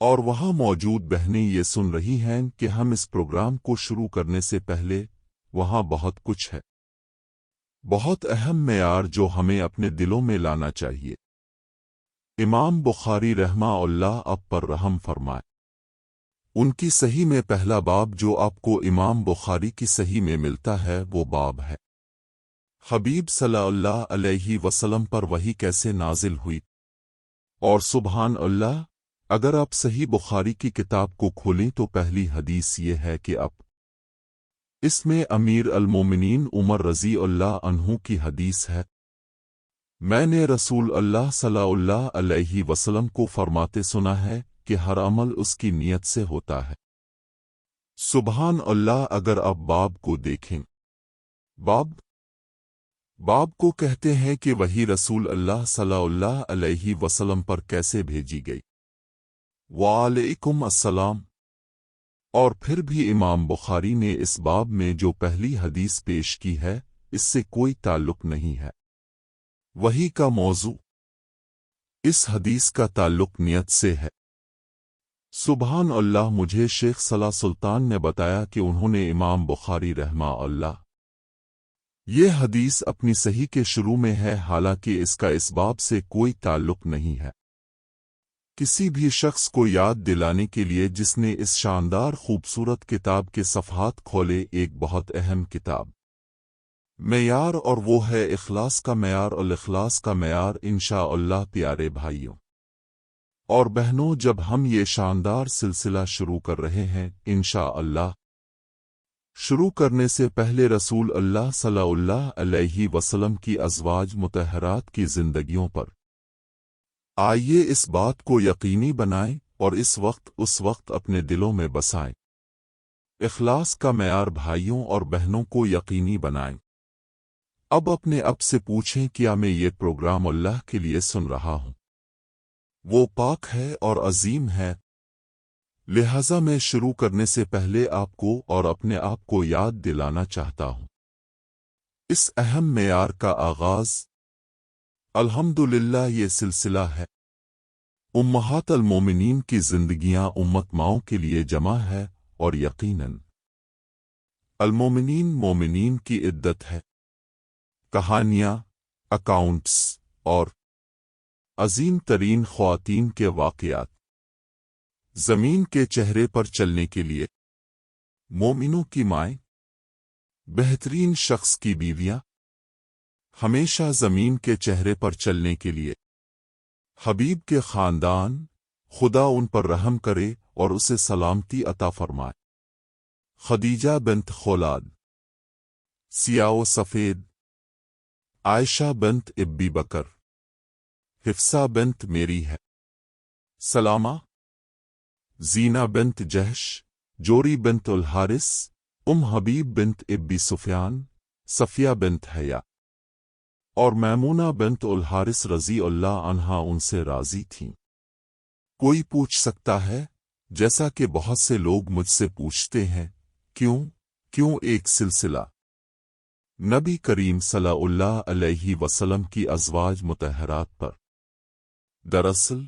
اور وہاں موجود بہنیں یہ سن رہی ہیں کہ ہم اس پروگرام کو شروع کرنے سے پہلے وہاں بہت کچھ ہے، بہت اہم معیار جو ہمیں اپنے دلوں میں لانا چاہیے۔ امام بخاری رحمہ اللہ آپ پر رحم فرمائے، ان کی صحیح میں پہلا باب جو آپ کو امام بخاری کی صحیح میں ملتا ہے وہ باب ہے حبیب صلی اللہ علیہ وسلم پر وحی کیسے نازل ہوئی۔ اور سبحان اللہ، اگر آپ صحیح بخاری کی کتاب کو کھولیں تو پہلی حدیث یہ ہے کہ اس میں امیر المومنین عمر رضی اللہ عنہ کی حدیث ہے، میں نے رسول اللہ صلی اللہ علیہ وسلم کو فرماتے سنا ہے کہ ہر عمل اس کی نیت سے ہوتا ہے۔ سبحان اللہ، اگر آپ باب کو دیکھیں، باب کو کہتے ہیں کہ وہی رسول اللہ صلی اللہ علیہ وسلم پر کیسے بھیجی گئی۔ وعلیکم السلام۔ اور پھر بھی امام بخاری نے اس باب میں جو پہلی حدیث پیش کی ہے اس سے کوئی تعلق نہیں ہے وحی کا موضوع، اس حدیث کا تعلق نیت سے ہے۔ سبحان اللہ، مجھے شیخ صلاح سلطان نے بتایا کہ انہوں نے امام بخاری رحمہ اللہ یہ حدیث اپنی صحیح کے شروع میں ہے، حالانکہ اس کا اس باب سے کوئی تعلق نہیں ہے۔ کسی بھی شخص کو یاد دلانے کے لیے جس نے اس شاندار خوبصورت کتاب کے صفحات کھولے، ایک بہت اہم کتاب معیار، اور وہ ہے اخلاص کا معیار، الاخلاص کا معیار۔ انشاءاللہ پیارے بھائیوں اور بہنوں، جب ہم یہ شاندار سلسلہ شروع کر رہے ہیں، انشاءاللہ شروع کرنے سے پہلے رسول اللہ صلی اللہ علیہ وسلم کی ازواج مطہرات کی زندگیوں پر آئیے اس بات کو یقینی بنائیں اور اس وقت اپنے دلوں میں بسائیں۔ اخلاص کا معیار بھائیوں اور بہنوں کو یقینی بنائیں۔ اب اپنے اب سے پوچھیں، کیا میں یہ پروگرام اللہ کے لیے سن رہا ہوں؟ وہ پاک ہے اور عظیم ہے، لہذا میں شروع کرنے سے پہلے آپ کو اور اپنے آپ کو یاد دلانا چاہتا ہوں اس اہم معیار کا آغاز الحمدللہ یہ سلسلہ ہے امہات المومنین کی زندگیاں امت ماؤں کے لیے جمع ہے، اور یقیناً المومنین مومنین کی عدت ہے، کہانیاں، اکاؤنٹس اور عظیم ترین خواتین کے واقعات زمین کے چہرے پر چلنے کے لیے مومنوں کی مائیں، بہترین شخص کی بیویاں، ہمیشہ زمین کے چہرے پر چلنے کے لیے حبیب کے خاندان، خدا ان پر رحم کرے اور اسے سلامتی عطا فرمائے۔ خدیجہ بنت خولاد، سیاہ و سفید، عائشہ بنت ابی بکر، حفصہ بنت میری ہے، سلامہ، زینہ بنت جہش، جوری بنت الحارث، حبیب بنت ابی سفیان، صفیہ بنت حیا اور میمونہ بنت الحارث رضی اللہ عنہا ان سے راضی تھیں۔ کوئی پوچھ سکتا ہے، جیسا کہ بہت سے لوگ مجھ سے پوچھتے ہیں، کیوں ایک سلسلہ نبی کریم صلی اللہ علیہ وسلم کی ازواج مطہرات پر؟ دراصل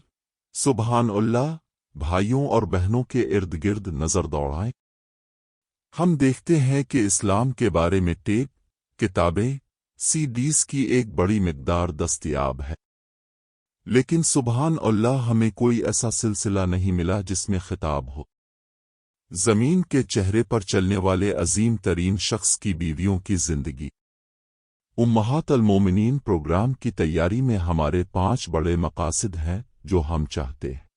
سبحان اللہ، بھائیوں اور بہنوں کے ارد گرد نظر دوڑائیں، ہم دیکھتے ہیں کہ اسلام کے بارے میں ٹیپ، کتابیں، سی ڈیز کی ایک بڑی مقدار دستیاب ہے، لیکن سبحان اللہ ہمیں کوئی ایسا سلسلہ نہیں ملا جس میں خطاب ہو زمین کے چہرے پر چلنے والے عظیم ترین شخص کی بیویوں کی زندگی۔ امہات المومنین پروگرام کی تیاری میں ہمارے 5 بڑے مقاصد ہیں جو ہم چاہتے ہیں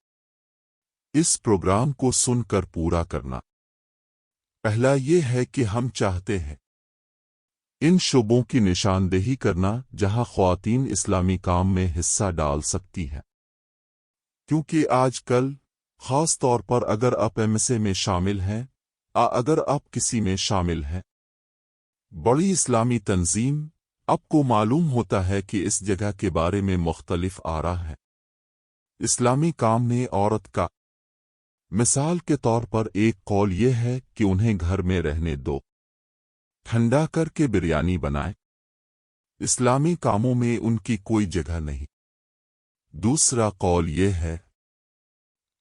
اس پروگرام کو سن کر پورا کرنا۔ پہلا یہ ہے کہ ہم چاہتے ہیں ان شعبوں کی نشاندہی کرنا جہاں خواتین اسلامی کام میں حصہ ڈال سکتی ہیں، کیونکہ آج کل خاص طور پر اگر آپ MSA میں شامل ہیں، اگر آپ کسی میں شامل ہیں بڑی اسلامی تنظیم، آپ کو معلوم ہوتا ہے کہ اس جگہ کے بارے میں مختلف آراء ہیں۔ اسلامی کام میں عورت کا مثال کے طور پر ایک قول یہ ہے کہ انہیں گھر میں رہنے دو، ٹھنڈا کر کے بریانی بنائے، اسلامی کاموں میں ان کی کوئی جگہ نہیں۔ دوسرا قول یہ ہے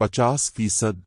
50%।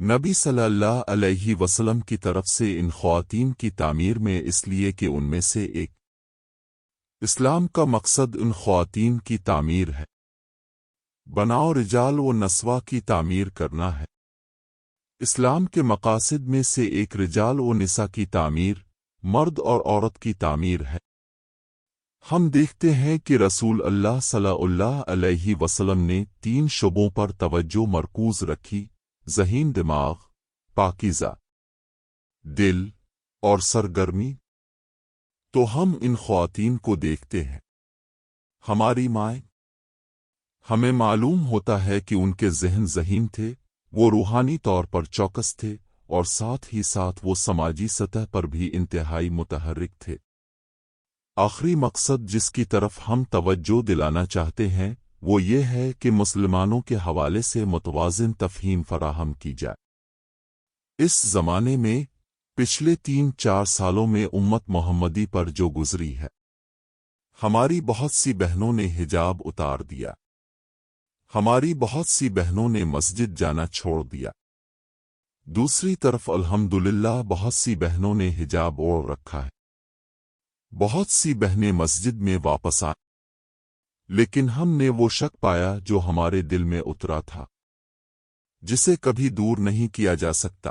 نبی صلی اللہ علیہ وسلم کی طرف سے ان خواتین کی تعمیر میں اس لیے کہ ان میں سے ایک اسلام کا مقصد ان خواتین کی تعمیر ہے، بناؤ رجال و نسواں کی تعمیر کرنا ہے۔ اسلام کے مقاصد میں سے ایک رجال و نساء کی تعمیر، مرد اور عورت کی تعمیر ہے۔ ہم دیکھتے ہیں کہ رسول اللہ صلی اللہ علیہ وسلم نے 3 شعبوں پر توجہ مرکوز رکھی: ذہین دماغ، پاکیزہ دل اور سرگرمی۔ تو ہم ان خواتین کو دیکھتے ہیں، ہماری مائیں۔ ہمیں معلوم ہوتا ہے کہ ان کے ذہن ذہین تھے، وہ روحانی طور پر چوکس تھے، اور ساتھ ہی ساتھ وہ سماجی سطح پر بھی انتہائی متحرک تھے۔ آخری مقصد جس کی طرف ہم توجہ دلانا چاہتے ہیں وہ یہ ہے کہ مسلمانوں کے حوالے سے متوازن تفہیم فراہم کی جائے۔ اس زمانے میں پچھلے 3-4 سالوں میں امت محمدی پر جو گزری ہے، ہماری بہت سی بہنوں نے حجاب اتار دیا، ہماری بہت سی بہنوں نے مسجد جانا چھوڑ دیا۔ دوسری طرف الحمدللہ بہت سی بہنوں نے حجاب اوڑھ رکھا ہے، بہت سی بہنیں مسجد میں واپس آئیں، لیکن ہم نے وہ شک پایا جو ہمارے دل میں اترا تھا، جسے کبھی دور نہیں کیا جا سکتا۔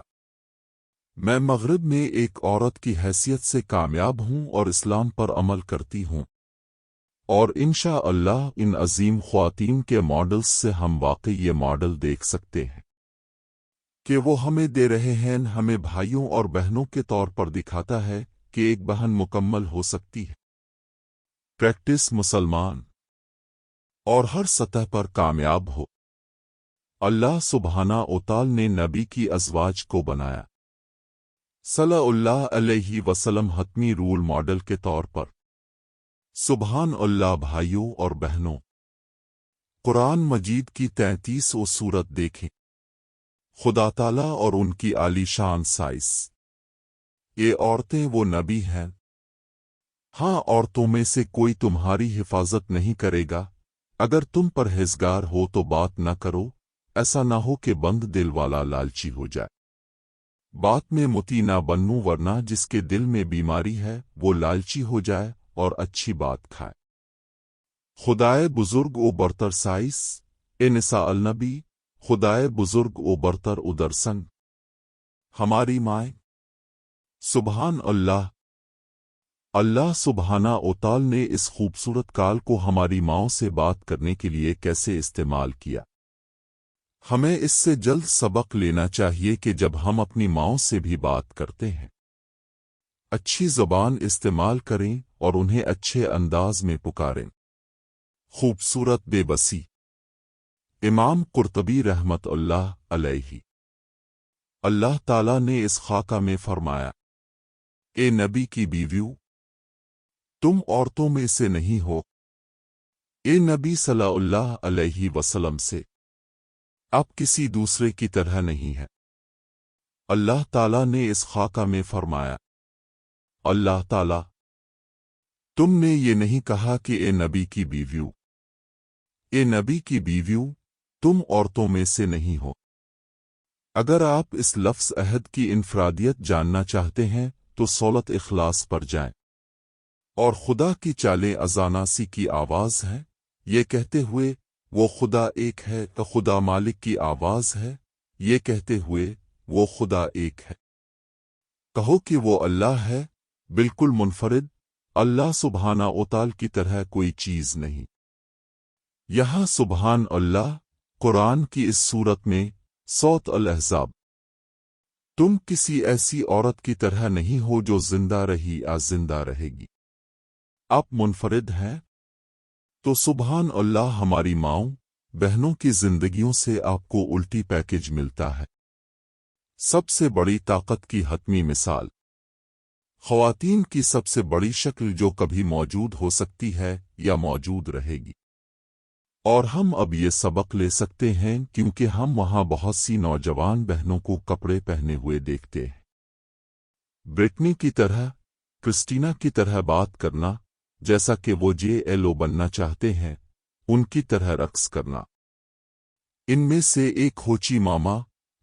میں مغرب میں ایک عورت کی حیثیت سے کامیاب ہوں اور اسلام پر عمل کرتی ہوں، اور انشاءاللہ ان عظیم خواتین کے ماڈلز سے ہم واقعی یہ ماڈل دیکھ سکتے ہیں کہ وہ ہمیں دے رہے ہیں، ہمیں بھائیوں اور بہنوں کے طور پر دکھاتا ہے کہ ایک بہن مکمل ہو سکتی ہے۔ پریکٹس مسلمان اور ہر سطح پر کامیاب ہو۔ اللہ سبحانہ و تعالی نے نبی کی ازواج کو بنایا صلی اللہ علیہ وسلم حتمی رول ماڈل کے طور پر۔ سبحان اللہ بھائیوں اور بہنوں، قرآن مجید کی 33 سورت دیکھیں، خدا تعالیٰ اور ان کی عالی شان سائز۔ یہ عورتیں وہ نبی ہیں۔ ہاں، عورتوں میں سے کوئی تمہاری حفاظت نہیں کرے گا، اگر تم پرہیزگار ہو تو بات نہ کرو، ایسا نہ ہو کہ بند دل والا لالچی ہو جائے۔ بات میں مطیع نہ بنو، ورنہ جس کے دل میں بیماری ہے وہ لالچی ہو جائے اور اچھی بات کھائے۔ خدائے بزرگ و برتر سائس، اے نساء النبی، خدائے بزرگ و برتر ادرسن، ہماری مائیں۔ سبحان اللہ۔ اللہ سبحانہ و تعالی نے اس خوبصورت کال کو ہماری ماؤں سے بات کرنے کے لیے کیسے استعمال کیا۔ ہمیں اس سے جلد سبق لینا چاہیے کہ جب ہم اپنی ماؤں سے بھی بات کرتے ہیں، اچھی زبان استعمال کریں اور انہیں اچھے انداز میں پکاریں۔ خوبصورت بے بسی۔ امام قرطبی رحمت اللہ علیہ، اللہ تعالیٰ نے اس خاکہ میں فرمایا: اے نبی کی بیویوں، تم عورتوں میں سے نہیں ہو۔ اے نبی صلی اللہ علیہ وسلم سے اب کسی دوسرے کی طرح نہیں ہے۔ اللہ تعالیٰ نے اس خاکہ میں فرمایا: اللہ تعالیٰ، تم نے یہ نہیں کہا کہ اے نبی کی بیویوں، اے نبی کی بیویوں، تم عورتوں میں سے نہیں ہو۔ اگر آپ اس لفظ عہد کی انفرادیت جاننا چاہتے ہیں تو سورۃ اخلاص پر جائیں، اور خدا کی چالیں ازاناسی کی آواز ہے، یہ کہتے ہوئے وہ خدا ایک ہے، تو خدا مالک کی آواز ہے، یہ کہتے ہوئے وہ خدا ایک ہے۔ کہو کہ وہ اللہ ہے، بالکل منفرد، اللہ سبحانہ و تعالی کی طرح کوئی چیز نہیں۔ یہاں سبحان اللہ قرآن کی اس صورت میں سورۃ الاحزاب، تم کسی ایسی عورت کی طرح نہیں ہو جو زندہ رہی یا زندہ رہے گی۔ آپ منفرد ہیں، تو سبحان اللہ ہماری ماؤں بہنوں کی زندگیوں سے آپ کو الٹی پیکج ملتا ہے۔ سب سے بڑی طاقت کی حتمی مثال، خواتین کی سب سے بڑی شکل جو کبھی موجود ہو سکتی ہے یا موجود رہے گی۔ اور ہم اب یہ سبق لے سکتے ہیں کیونکہ ہم وہاں بہت سی نوجوان بہنوں کو کپڑے پہنے ہوئے دیکھتے ہیں۔ برٹنی کی طرح، کرسٹینا کی طرح بات کرنا، جیسا کہ وہ JLO بننا چاہتے ہیں، ان کی طرح رقص کرنا۔ ان میں سے ایک ہوچی ماما،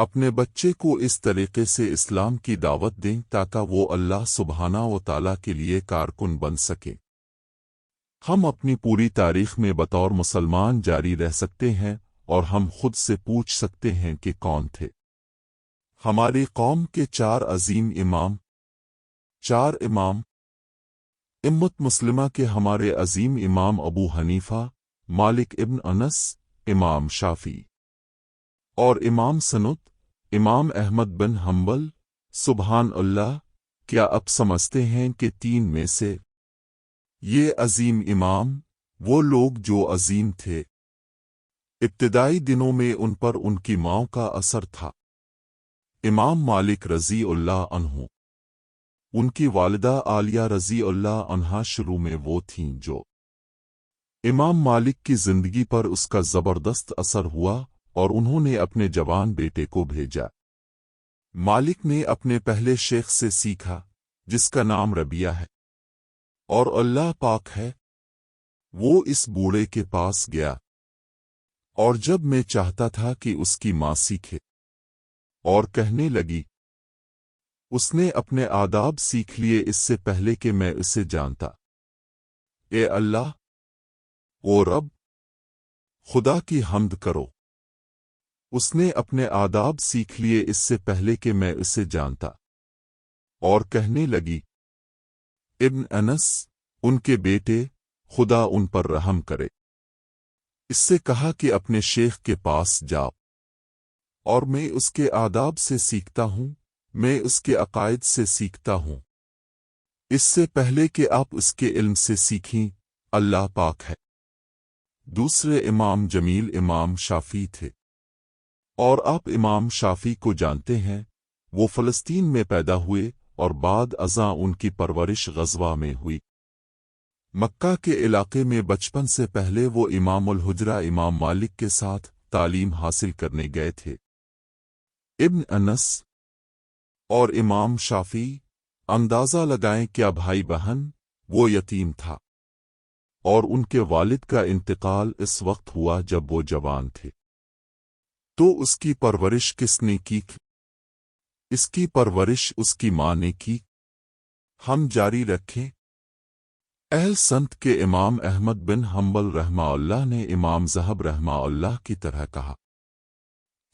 اپنے بچے کو اس طریقے سے اسلام کی دعوت دیں تاکہ وہ اللہ سبحانہ و تعالیٰ کے لیے کارکن بن سکے۔ ہم اپنی پوری تاریخ میں بطور مسلمان جاری رہ سکتے ہیں اور ہم خود سے پوچھ سکتے ہیں کہ کون تھے ہماری قوم کے 4 عظیم امام۔ 4 امام امت مسلمہ کے ہمارے عظیم امام ابو حنیفہ، مالک ابن انس، امام شافعی اور امام سنت، امام احمد بن حنبل۔ سبحان اللہ! کیا اب سمجھتے ہیں کہ 3 میں سے یہ عظیم امام وہ لوگ جو عظیم تھے؟ ابتدائی دنوں میں ان پر ان کی ماں کا اثر تھا۔ امام مالک رضی اللہ عنہ، ان کی والدہ عالیہ رضی اللہ عنہا شروع میں وہ تھیں جو امام مالک کی زندگی پر اس کا زبردست اثر ہوا اور انہوں نے اپنے جوان بیٹے کو بھیجا۔ مالک نے اپنے پہلے شیخ سے سیکھا جس کا نام ربیہ ہے، اور اللہ پاک ہے، وہ اس بوڑھے کے پاس گیا، اور جب میں چاہتا تھا کہ اس کی ماں سیکھے اور کہنے لگی، اس نے اپنے آداب سیکھ لیے اس سے پہلے کہ میں اسے جانتا۔ اے اللہ، او رب، خدا کی حمد کرو، اس نے اپنے آداب سیکھ لیے اس سے پہلے کہ میں اسے جانتا، اور کہنے لگی، ابن انس، ان کے بیٹے، خدا ان پر رحم کرے۔ اس سے کہا کہ اپنے شیخ کے پاس جاؤ، اور میں اس کے آداب سے سیکھتا ہوں، میں اس کے عقائد سے سیکھتا ہوں، اس سے پہلے کہ آپ اس کے علم سے سیکھیں، اللہ پاک ہے۔ دوسرے امام جمیل امام شافعی تھے، اور آپ امام شافعی کو جانتے ہیں، وہ فلسطین میں پیدا ہوئے اور بعد ازاں ان کی پرورش غزوہ میں ہوئی۔ مکہ کے علاقے میں بچپن سے پہلے وہ امام الحجرہ امام مالک کے ساتھ تعلیم حاصل کرنے گئے تھے۔ ابن انس اور امام شافعی، اندازہ لگائیں کیا بھائی بہن، وہ یتیم تھا، اور ان کے والد کا انتقال اس وقت ہوا جب وہ جوان تھے۔ تو اس کی پرورش کس نے کی؟ اس کی پرورش اس کی ماں نے کی۔ ہم جاری رکھیں۔ اہل سنت کے امام احمد بن حنبل رحمہ اللہ نے امام ذہب رحمہ اللہ کی طرح کہا۔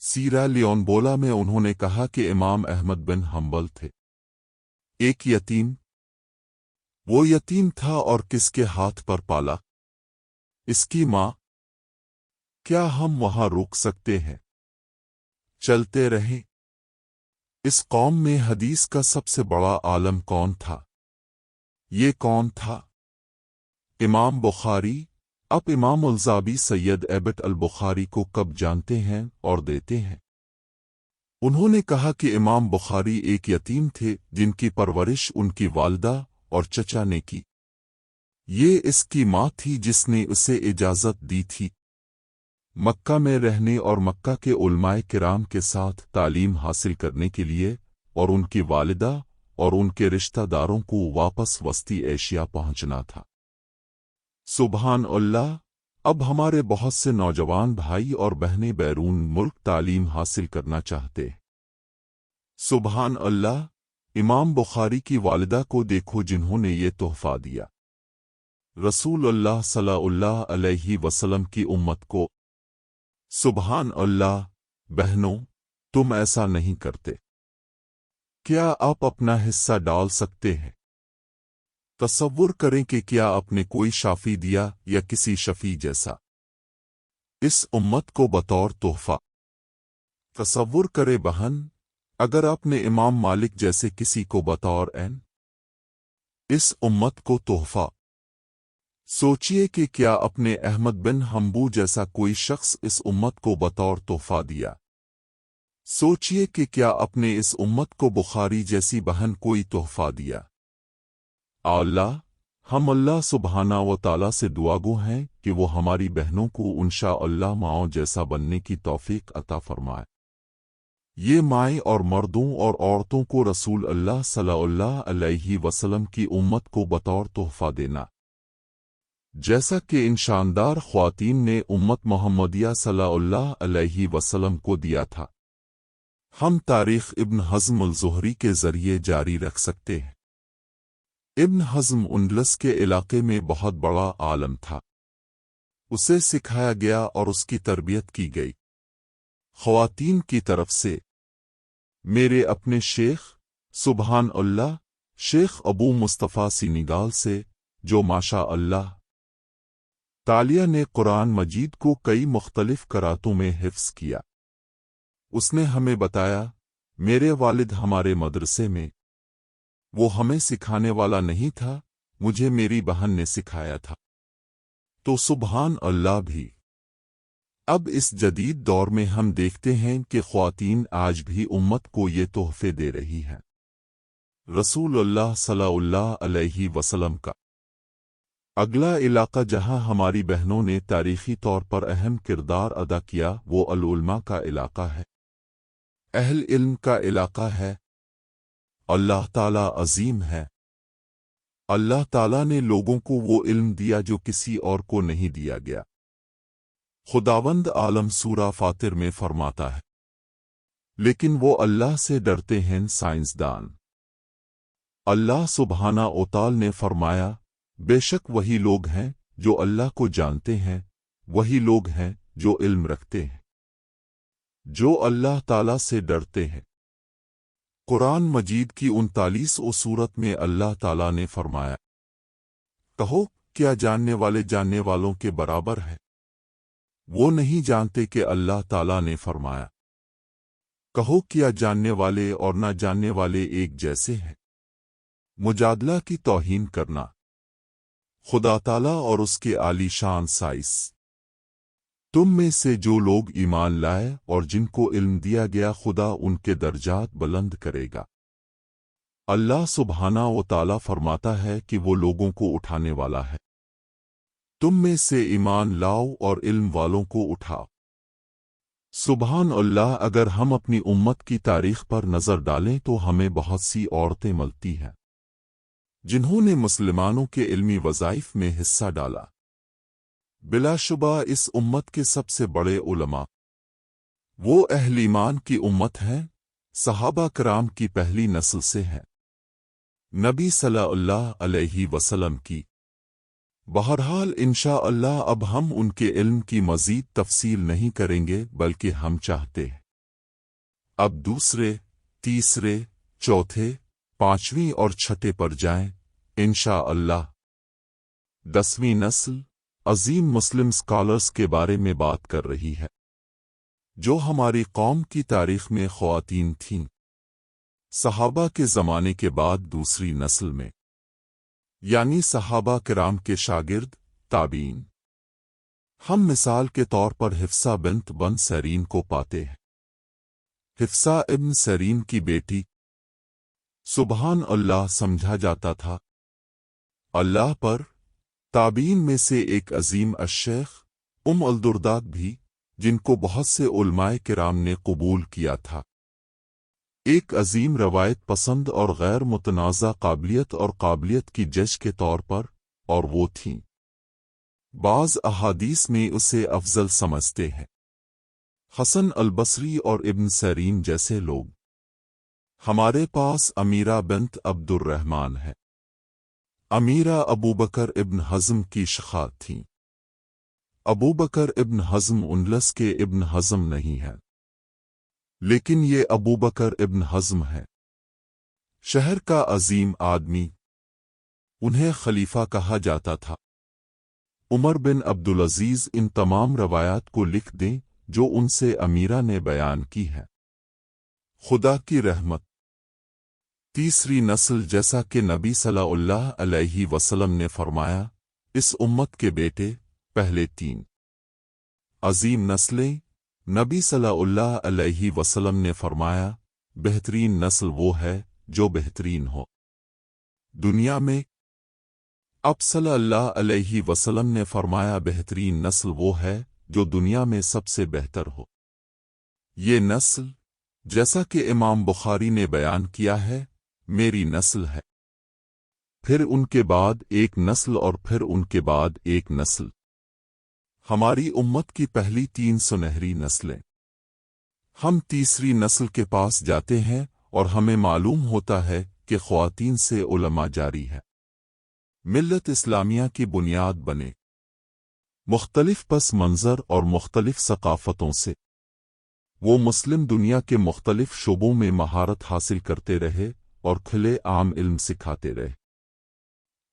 سیرہ لیون بولا میں انہوں نے کہا کہ امام احمد بن حنبل تھے ایک یتیم۔ وہ یتیم تھا اور کس کے ہاتھ پر پالا؟ اس کی ماں۔ کیا ہم وہاں روک سکتے ہیں؟ چلتے رہیں۔ اس قوم میں حدیث کا سب سے بڑا عالم کون تھا؟ یہ کون تھا؟ امام بخاری۔ اب امام الزابی سید ایبٹ البخاری کو کب جانتے ہیں اور دیتے ہیں؟ انہوں نے کہا کہ امام بخاری ایک یتیم تھے جن کی پرورش ان کی والدہ اور چچا نے کی۔ یہ اس کی ماں تھی جس نے اسے اجازت دی تھی مکہ میں رہنے اور مکہ کے علماء کرام کے ساتھ تعلیم حاصل کرنے کے لیے، اور ان کی والدہ اور ان کے رشتہ داروں کو واپس وسطی ایشیا پہنچنا تھا۔ سبحان اللہ! اب ہمارے بہت سے نوجوان بھائی اور بہنیں بیرون ملک تعلیم حاصل کرنا چاہتے ہیں۔ سبحان اللہ! امام بخاری کی والدہ کو دیکھو جنہوں نے یہ تحفہ دیا رسول اللہ صلی اللہ علیہ وسلم کی امت کو۔ سبحان اللہ! بہنوں، تم ایسا نہیں کرتے۔ کیا آپ اپنا حصہ ڈال سکتے ہیں؟ تصور کریں کہ کیا آپ نے کوئی شافی دیا یا کسی شفیع جیسا اس امت کو بطور تحفہ۔ تصور کرے بہن، اگر آپ نے امام مالک جیسے کسی کو بطور اس امت کو تحفہ۔ سوچئے کہ کیا اپنے احمد بن حنبل جیسا کوئی شخص اس امت کو بطور تحفہ دیا۔ سوچئے کہ کیا اپنے اس امت کو بخاری جیسی بہن کوئی تحفہ دیا۔ اللہ، ہم اللہ سبحانہ و تعالیٰ سے دعاگو ہیں کہ وہ ہماری بہنوں کو انشاءاللہ ماؤں جیسا بننے کی توفیق عطا فرمائے۔ یہ مائیں اور مردوں اور عورتوں کو رسول اللہ صلی اللہ علیہ وسلم کی امت کو بطور تحفہ دینا، جیسا کہ ان شاندار خواتین نے امت محمدیہ صلی اللہ علیہ وسلم کو دیا تھا۔ ہم تاریخ ابن حزم الزہری کے ذریعے جاری رکھ سکتے ہیں۔ ابن حزم اندلس کے علاقے میں بہت بڑا عالم تھا۔ اسے سکھایا گیا اور اس کی تربیت کی گئی خواتین کی طرف سے۔ میرے اپنے شیخ سبحان اللہ شیخ ابو مصطفیٰ سینیگال سے، جو ماشاء اللہ تعالیٰ نے قرآن مجید کو کئی مختلف قراتوں میں حفظ کیا۔ اس نے ہمیں بتایا، میرے والد ہمارے مدرسے میں، وہ ہمیں سکھانے والا نہیں تھا، مجھے میری بہن نے سکھایا تھا۔ تو سبحان اللہ بھی۔ اب اس جدید دور میں ہم دیکھتے ہیں کہ خواتین آج بھی امت کو یہ تحفے دے رہی ہیں۔ رسول اللہ صلی اللہ علیہ وسلم کا اگلا علاقہ جہاں ہماری بہنوں نے تاریخی طور پر اہم کردار ادا کیا وہ العلماء کا علاقہ ہے، اہل علم کا علاقہ ہے۔ اللہ تعالیٰ عظیم ہے۔ اللہ تعالیٰ نے لوگوں کو وہ علم دیا جو کسی اور کو نہیں دیا گیا۔ خداوند عالم سورہ فاطر میں فرماتا ہے، لیکن وہ اللہ سے ڈرتے ہیں سائنسدان۔ اللہ سبحانہ وتعالی نے فرمایا، بے شک وہی لوگ ہیں جو اللہ کو جانتے ہیں، وہی لوگ ہیں جو علم رکھتے ہیں، جو اللہ تعالیٰ سے ڈرتے ہیں۔ قرآن مجید کی 39 سورت میں اللہ تعالیٰ نے فرمایا، کہو کیا جاننے والے جاننے والوں کے برابر ہے؟ وہ نہیں جانتے کہ اللہ تعالیٰ نے فرمایا، کہو کیا جاننے والے اور نہ جاننے والے ایک جیسے ہیں؟ مجادلہ کی توہین کرنا۔ خدا تعالیٰ اور اس کے عالی شان سائز۔ تم میں سے جو لوگ ایمان لائے اور جن کو علم دیا گیا خدا ان کے درجات بلند کرے گا۔ اللہ سبحانہ و تعالیٰ فرماتا ہے کہ وہ لوگوں کو اٹھانے والا ہے۔ تم میں سے ایمان لاؤ اور علم والوں کو اٹھاؤ۔ سبحان اللہ۔ اگر ہم اپنی امت کی تاریخ پر نظر ڈالیں تو ہمیں بہت سی عورتیں ملتی ہیں جنہوں نے مسلمانوں کے علمی وظائف میں حصہ ڈالا۔ بلا شبہ اس امت کے سب سے بڑے علماء وہ اہل ایمان کی امت ہیں، صحابہ کرام کی پہلی نسل سے ہیں، نبی صلی اللہ علیہ وسلم کی۔ بہرحال انشاءاللہ اب ہم ان کے علم کی مزید تفصیل نہیں کریں گے، بلکہ ہم چاہتے ہیں اب دوسرے، تیسرے، چوتھے، پانچویں اور چھٹے پر جائیں انشاءاللہ۔ 10ویں نسل عظیم مسلم اسکالرز کے بارے میں بات کر رہی ہے، جو ہماری قوم کی تاریخ میں خواتین تھیں۔ صحابہ کے زمانے کے بعد دوسری نسل میں، یعنی صحابہ کرام کے شاگرد تابعین، ہم مثال کے طور پر حفصہ بنت بن سیرین کو پاتے ہیں۔ حفصہ ابن سیرین کی بیٹی، سبحان اللہ سمجھا جاتا تھا اللہ پر۔ تابعین میں سے ایک عظیم الشیخ الدرداء بھی، جن کو بہت سے علماء کرام نے قبول کیا تھا، ایک عظیم روایت پسند اور غیر متنازع قابلیت اور قابلیت کی جج کے طور پر، اور وہ تھیں۔ بعض احادیث میں اسے افضل سمجھتے ہیں حسن البصری اور ابن سیرین جیسے لوگ۔ ہمارے پاس امیرہ بنت عبد الرحمن ہے۔ امیرہ ابوبکر ابن حزم کی شخا تھیں۔ ابوبکر ابن حزم اندلس کے ابن حزم نہیں ہے، لیکن یہ ابوبکر ابن حزم ہے، شہر کا عظیم آدمی۔ انہیں خلیفہ کہا جاتا تھا۔ عمر بن عبدالعزیز ان تمام روایات کو لکھ دیں جو ان سے امیرہ نے بیان کی ہے۔ خدا کی رحمت۔ تیسری نسل، جیسا کہ نبی صلی اللہ علیہ وسلم نے فرمایا، اس امت کے بیٹے پہلے 3 عظیم نسلیں۔ نبی صلی اللہ علیہ وسلم نے فرمایا، بہترین نسل وہ ہے جو بہترین ہو دنیا میں۔ اب صلی اللہ علیہ وسلم نے فرمایا، بہترین نسل وہ ہے جو دنیا میں سب سے بہتر ہو۔ یہ نسل، جیسا کہ امام بخاری نے بیان کیا ہے، میری نسل ہے، پھر ان کے بعد ایک نسل اور پھر ان کے بعد ایک نسل۔ ہماری امت کی پہلی 3 سنہری نسلیں ہم تیسری نسل کے پاس جاتے ہیں اور ہمیں معلوم ہوتا ہے کہ خواتین سے علماء جاری ہے۔ ملت اسلامیہ کی بنیاد بنے۔ مختلف پس منظر اور مختلف ثقافتوں سے وہ مسلم دنیا کے مختلف شعبوں میں مہارت حاصل کرتے رہے اور کھلے عام علم سکھاتے رہے۔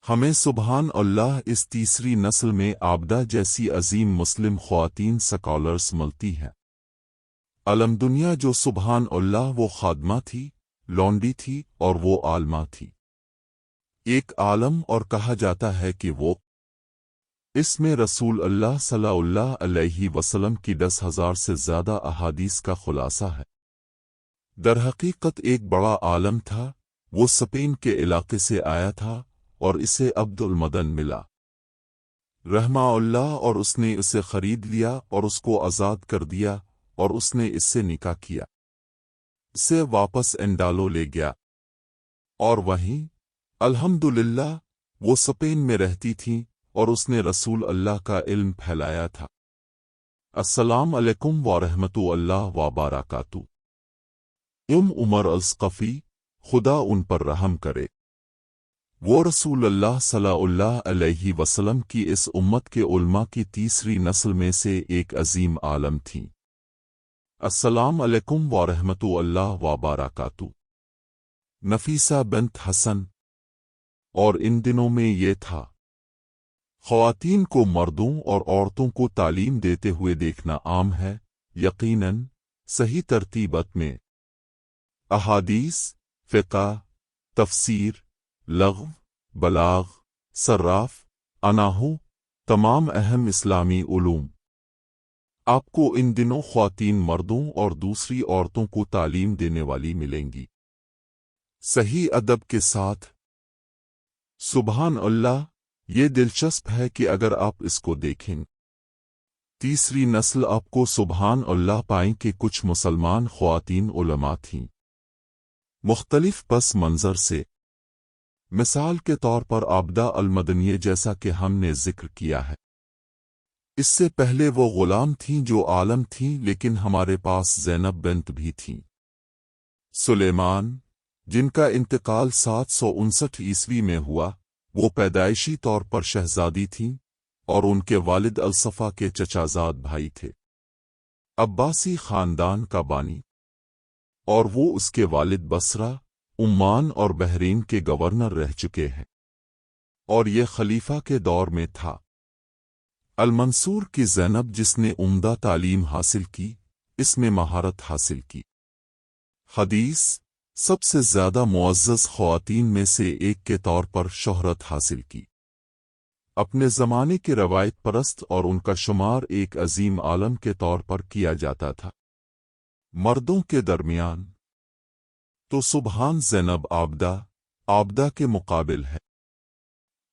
ہمیں سبحان اللہ اس تیسری نسل میں عابدہ جیسی عظیم مسلم خواتین سکالرز ملتی ہیں۔ علم دنیا جو سبحان اللہ وہ خادمہ تھی، لونڈی تھی اور وہ عالمہ تھی۔ ایک عالم اور کہا جاتا ہے کہ وہ اس میں رسول اللہ صلی اللہ علیہ وسلم کی 10,000 سے زیادہ احادیث کا خلاصہ ہے۔ در حقیقت ایک بڑا عالم تھا، وہ اسپین کے علاقے سے آیا تھا اور اسے عبد المدن ملا رحمہ اللہ، اور اس نے اسے خرید لیا اور اس کو آزاد کر دیا اور اس نے اس سے نکاح کیا، اسے واپس انڈالو لے گیا، اور وہیں الحمدللہ وہ اسپین میں رہتی تھیں اور اس نے رسول اللہ کا علم پھیلایا تھا۔ السلام علیکم ورحمۃ اللہ وبرکاتہ۔ عمر الثقفی، خدا ان پر رحم کرے، وہ رسول اللہ صلی اللہ علیہ وسلم کی اس امت کے علماء کی تیسری نسل میں سے ایک عظیم عالم تھیں۔ السلام علیکم ورحمۃ اللہ وبرکاتہ۔ نفیسہ بنت حسن، اور ان دنوں میں یہ تھا خواتین کو مردوں اور عورتوں کو تعلیم دیتے ہوئے دیکھنا عام ہے، یقیناً صحیح ترتیبت میں احادیث، فقہ، تفسیر، لغو، بلاغ، صراف، اناحو، تمام اہم اسلامی علوم۔ آپ کو ان دنوں خواتین مردوں اور دوسری عورتوں کو تعلیم دینے والی ملیں گی، صحیح ادب کے ساتھ۔ سبحان اللہ، یہ دلچسپ ہے کہ اگر آپ اس کو دیکھیں، تیسری نسل آپ کو سبحان اللہ پائیں کہ کچھ مسلمان خواتین علماء تھیں، مختلف پس منظر سے۔ مثال کے طور پر عابدہ المدنیہ جیسا کہ ہم نے ذکر کیا ہے، اس سے پہلے وہ غلام تھیں جو عالم تھیں، لیکن ہمارے پاس زینب بنت بھی تھیں۔ سلیمان، جن کا انتقال 759 عیسوی میں ہوا، وہ پیدائشی طور پر شہزادی تھیں اور ان کے والد الصفا کے چچازاد بھائی تھے، عباسی خاندان کا بانی، اور وہ اس کے والد بصرہ، عمان اور بحرین کے گورنر رہ چکے ہیں، اور یہ خلیفہ کے دور میں تھا۔ المنصور کی زینب، جس نے عمدہ تعلیم حاصل کی، اس میں مہارت حاصل کی، حدیث سب سے زیادہ معزز خواتین میں سے ایک کے طور پر شہرت حاصل کی، اپنے زمانے کے روایت پرست، اور ان کا شمار ایک عظیم عالم کے طور پر کیا جاتا تھا۔ مردوں کے درمیان تو سبحان زینب عابدہ کے مقابل ہے،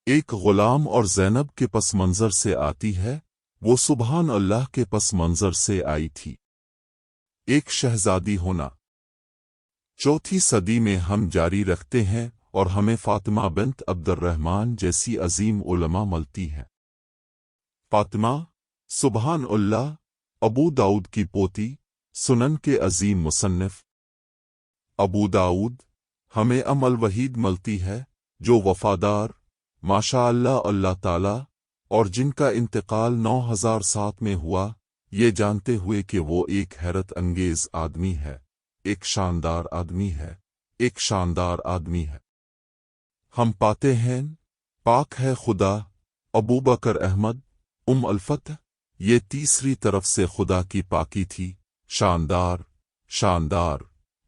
ایک غلام اور زینب کے پس منظر سے آتی ہے، وہ سبحان اللہ کے پس منظر سے آئی تھی، ایک شہزادی ہونا۔ چوتھی صدی میں ہم جاری رکھتے ہیں اور ہمیں فاطمہ بنت عبد الرحمن جیسی عظیم علماء ملتی ہیں۔ فاطمہ، سبحان اللہ، ابو داؤد کی پوتی، سنن کے عظیم مصنف۔ ابو داؤد، ہمیں الوحید ملتی ہے، جو وفادار، ماشاء اللہ اللہ تعالی، اور جن کا انتقال 9007 میں ہوا، یہ جانتے ہوئے کہ وہ ایک حیرت انگیز آدمی ہے، ایک شاندار آدمی ہے، ایک شاندار آدمی ہے۔ ہم پاتے ہیں، پاک ہے خدا، ابو بکر احمد، الفتح، یہ تیسری طرف سے خدا کی پاکی تھی، شاندار، شاندار،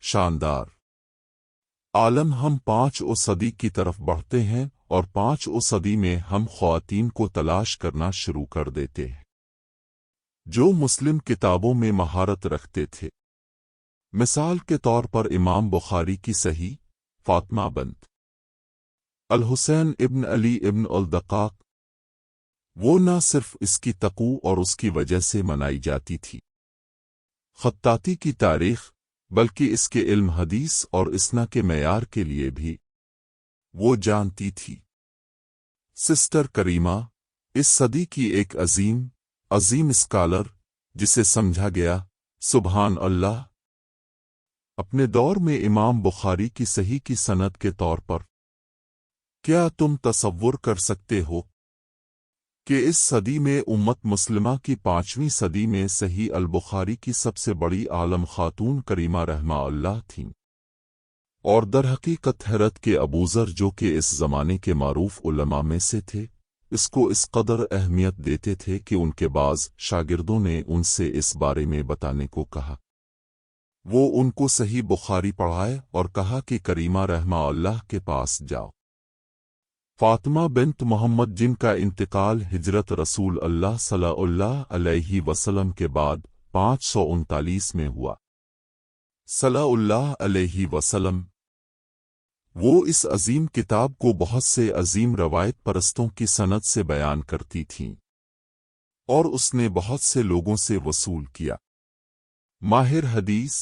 شاندار۔ عالم ہم 5 صدی کی طرف بڑھتے ہیں اور 5 صدی میں ہم خواتین کو تلاش کرنا شروع کر دیتے ہیں جو مسلم کتابوں میں مہارت رکھتے تھے۔ مثال کے طور پر امام بخاری کی صحیح، فاطمہ بنت الحسین ابن علی ابن الدقاق، وہ نہ صرف اس کی تقو اور اس کی وجہ سے منائی جاتی تھی، خطاطی کی تاریخ، بلکہ اس کے علم حدیث اور اسنا کے معیار کے لیے بھی وہ جانتی تھی۔ سسٹر کریمہ، اس صدی کی ایک عظیم اسکالر، جسے سمجھا گیا، سبحان اللہ، اپنے دور میں امام بخاری کی صحیح کی سند کے طور پر کیا تم تصور کر سکتے ہو کہ اس صدی میں امت مسلمہ کی 5ویں صدی میں صحیح البخاری کی سب سے بڑی عالم خاتون کریمہ رحمہ اللہ تھیں، اور درحقیقت حیرت کے ابوذر جو کہ اس زمانے کے معروف علماء میں سے تھے، اس کو اس قدر اہمیت دیتے تھے کہ ان کے بعض شاگردوں نے ان سے اس بارے میں بتانے کو کہا۔ وہ ان کو صحیح بخاری پڑھائے اور کہا کہ کریمہ رحمہ اللہ کے پاس جاؤ۔ فاطمہ بنت محمد جن کا انتقال ہجرت رسول اللہ صلی اللہ علیہ وسلم کے بعد 539 میں ہوا، صلی اللہ علیہ وسلم، وہ اس عظیم کتاب کو بہت سے عظیم روایت پرستوں کی سند سے بیان کرتی تھیں، اور اس نے بہت سے لوگوں سے وصول کیا۔ ماہر حدیث،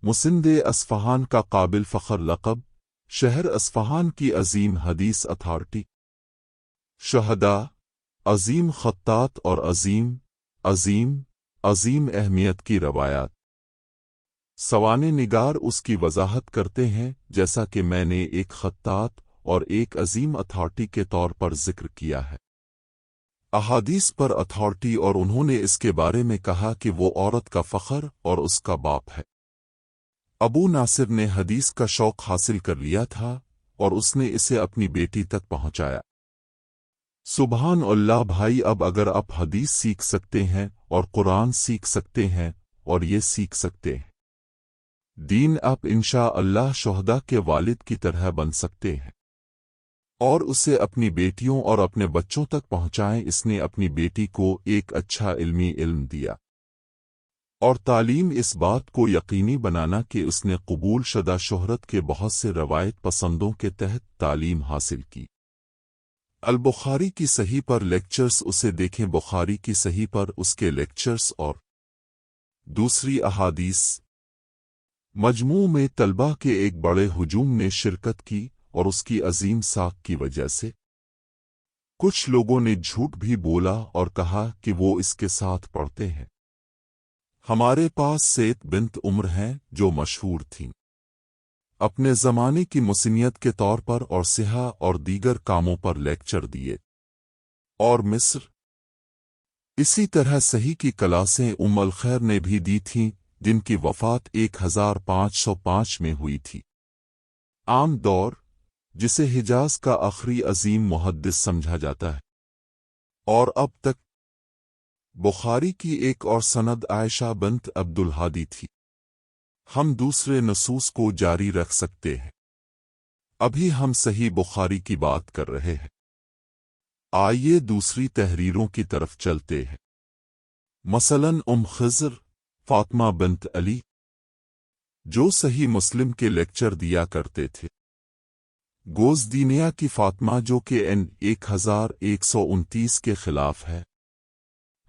مسند اصفہان کا قابل فخر لقب، شہر اصفہان کی عظیم حدیث اتھارٹی، شہداء، عظیم خطاط اور عظیم اہمیت کی روایات۔ سوانح نگار اس کی وضاحت کرتے ہیں جیسا کہ میں نے ایک خطاط اور ایک عظیم اتھارٹی کے طور پر ذکر کیا ہے، احادیث پر اتھارٹی، اور انہوں نے اس کے بارے میں کہا کہ وہ عورت کا فخر اور اس کا باپ ہے۔ ابو ناصر نے حدیث کا شوق حاصل کر لیا تھا اور اس نے اسے اپنی بیٹی تک پہنچایا۔ سبحان اللہ بھائی، اب اگر آپ حدیث سیکھ سکتے ہیں اور قرآن سیکھ سکتے ہیں اور یہ سیکھ سکتے ہیں دین، آپ انشاءاللہ شہداء کے والد کی طرح بن سکتے ہیں، اور اسے اپنی بیٹیوں اور اپنے بچوں تک پہنچائیں۔ اس نے اپنی بیٹی کو ایک اچھا علمی علم دیا، اور تعلیم اس بات کو یقینی بنانا کہ اس نے قبول شدہ شہرت کے بہت سے روایت پسندوں کے تحت تعلیم حاصل کی۔ البخاری کی صحیح پر لیکچرز اسے دیکھیں، بخاری کی صحیح پر اس کے لیکچرز اور دوسری احادیث۔ مجموع میں طلبہ کے ایک بڑے ہجوم نے شرکت کی، اور اس کی عظیم ساکھ کی وجہ سے کچھ لوگوں نے جھوٹ بھی بولا اور کہا کہ وہ اس کے ساتھ پڑھتے ہیں۔ ہمارے پاس سید بنت عمر ہیں جو مشہور تھیں، اپنے زمانے کی مسنیت کے طور پر اور صحہ اور دیگر کاموں پر لیکچر دیے، اور مصر اسی طرح صحیح کی کلاسیں ام الخیر نے بھی دی تھیں، جن کی وفات 1505 میں ہوئی تھی۔ عام دور، جسے حجاز کا آخری عظیم محدث سمجھا جاتا ہے، اور اب تک بخاری کی ایک اور سند عائشہ بنت عبد الہادی تھی۔ ہم دوسرے نصوص کو جاری رکھ سکتے ہیں، ابھی ہم صحیح بخاری کی بات کر رہے ہیں۔ آئیے دوسری تحریروں کی طرف چلتے ہیں۔ مثلاً خضر فاطمہ بنت علی، جو صحیح مسلم کے لیکچر دیا کرتے تھے۔ گوزدینیا کی فاطمہ، جو کہ N 1129 کے خلاف ہے،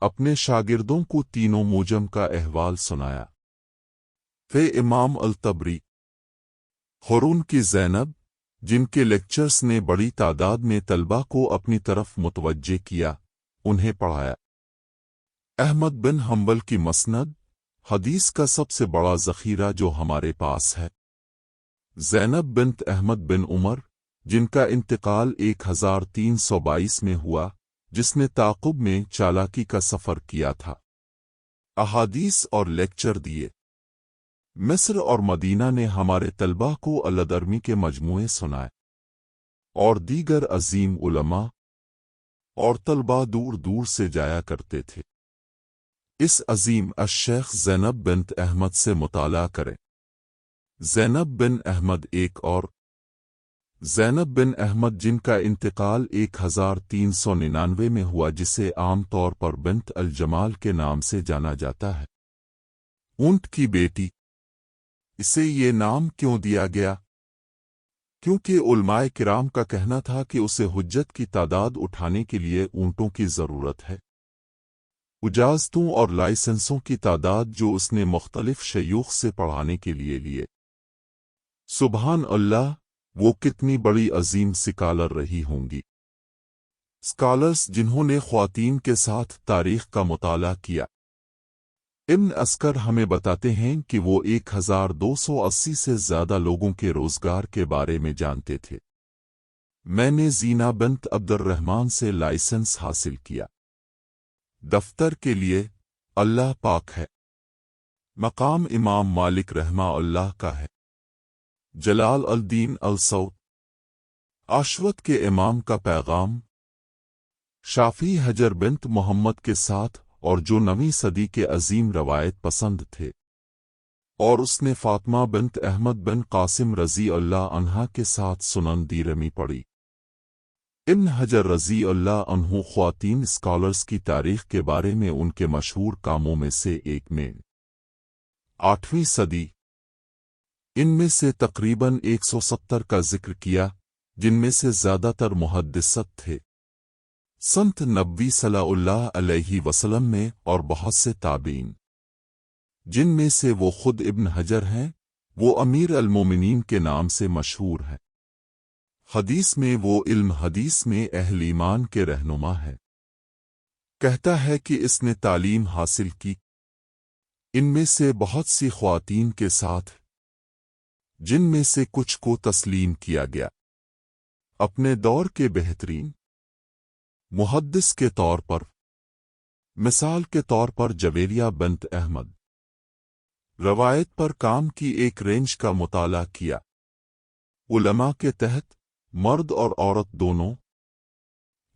اپنے شاگردوں کو تینوں موجم کا احوال سنایا۔ امام الطبری، ہارون کی زینب، جن کے لیکچرز نے بڑی تعداد میں طلبہ کو اپنی طرف متوجہ کیا، انہیں پڑھایا۔ احمد بن حنبل کی مسند، حدیث کا سب سے بڑا ذخیرہ جو ہمارے پاس ہے۔ زینب بنت احمد بن عمر، جن کا انتقال 1322 میں ہوا، جس نے تعاقب میں چالاکی کا سفر کیا تھا، احادیث اور لیکچر دیے۔ مصر اور مدینہ نے ہمارے طلبہ کو الادرمی کے مجموعے سنائے، اور دیگر عظیم علماء اور طلبہ دور دور سے جایا کرتے تھے۔ اس عظیم الشیخ زینب بنت احمد سے مطالعہ کریں۔ زینب بن احمد ایک اور زینب بن احمد، جن کا انتقال 1399 میں ہوا، جسے عام طور پر بنت الجمال کے نام سے جانا جاتا ہے، اونٹ کی بیٹی۔ اسے یہ نام کیوں دیا گیا؟ کیونکہ علماء کرام کا کہنا تھا کہ اسے حجت کی تعداد اٹھانے کے لیے اونٹوں کی ضرورت ہے۔ اجازتوں اور لائسنسوں کی تعداد جو اس نے مختلف شیوخ سے پڑھانے کے لیے۔ سبحان اللہ، وہ کتنی بڑی عظیم سکالر رہی ہوں گی۔ سکالرز جنہوں نے خواتین کے ساتھ تاریخ کا مطالعہ کیا، ابن اسکر ہمیں بتاتے ہیں کہ وہ 1280 سے زیادہ لوگوں کے روزگار کے بارے میں جانتے تھے۔ میں نے زینہ بنت عبد الرحمن سے لائسنس حاصل کیا۔ دفتر کے لیے اللہ پاک ہے۔ مقام امام مالک رحمہ اللہ کا ہے۔ جلال الدین السود عاشوت کے امام کا پیغام شافی حجر بنت محمد کے ساتھ اور جو 9ویں صدی کے عظیم روایت پسند تھے، اور اس نے فاطمہ بنت احمد بن قاسم رضی اللہ عنہا کے ساتھ سنن دیرمی پڑھی۔ ابن حجر رضی اللہ عنہ خواتین اسکالرز کی تاریخ کے بارے میں ان کے مشہور کاموں میں سے ایک میں 8ویں صدی ان میں سے تقریباً 170 کا ذکر کیا، جن میں سے زیادہ تر محدثات تھے، سنت نبوی صلی اللہ علیہ وسلم میں، اور بہت سے تابعین، جن میں سے وہ خود ابن حجر ہیں۔ وہ امیر المومنین کے نام سے مشہور ہے۔ حدیث میں وہ علم حدیث میں اہل ایمان کے رہنما ہے۔ کہتا ہے کہ اس نے تعلیم حاصل کی ان میں سے بہت سی خواتین کے ساتھ، جن میں سے کچھ کو تسلیم کیا گیا۔ اپنے دور کے بہترین محدث کے طور پر مثال کے طور پر جویریہ بنت احمد روایت پر کام کی ایک رینج کا مطالعہ کیا۔ علماء کے تحت مرد اور عورت دونوں،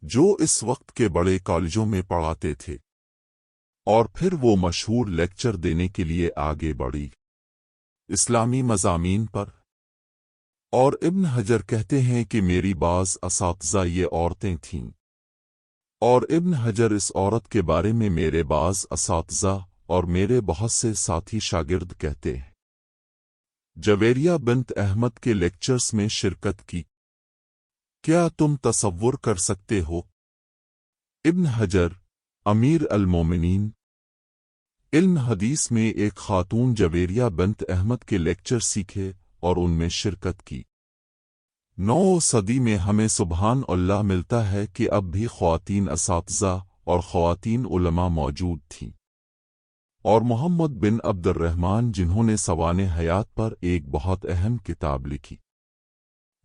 جو اس وقت کے بڑے کالجوں میں پڑھاتے تھے، اور پھر وہ مشہور لیکچر دینے کے لیے آگے بڑھی اسلامی مضامین پر۔ اور ابن حجر کہتے ہیں کہ میری بعض اساتذہ یہ عورتیں تھیں، اور ابن حجر اس عورت کے بارے میں میرے بعض اساتذہ اور میرے بہت سے ساتھی شاگرد کہتے ہیں۔ جویریہ بنت احمد کے لیکچرز میں شرکت کی۔ کیا تم تصور کر سکتے ہو؟ ابن حجر امیر المومنین علم حدیث میں ایک خاتون جویریہ بنت احمد کے لیکچر سیکھے اور ان میں شرکت کی۔ 9 صدی میں ہمیں سبحان اللہ ملتا ہے کہ اب بھی خواتین اساتذہ اور خواتین علماء موجود تھیں، اور محمد بن عبد الرحمن جنہوں نے سوانح حیات پر ایک بہت اہم کتاب لکھی۔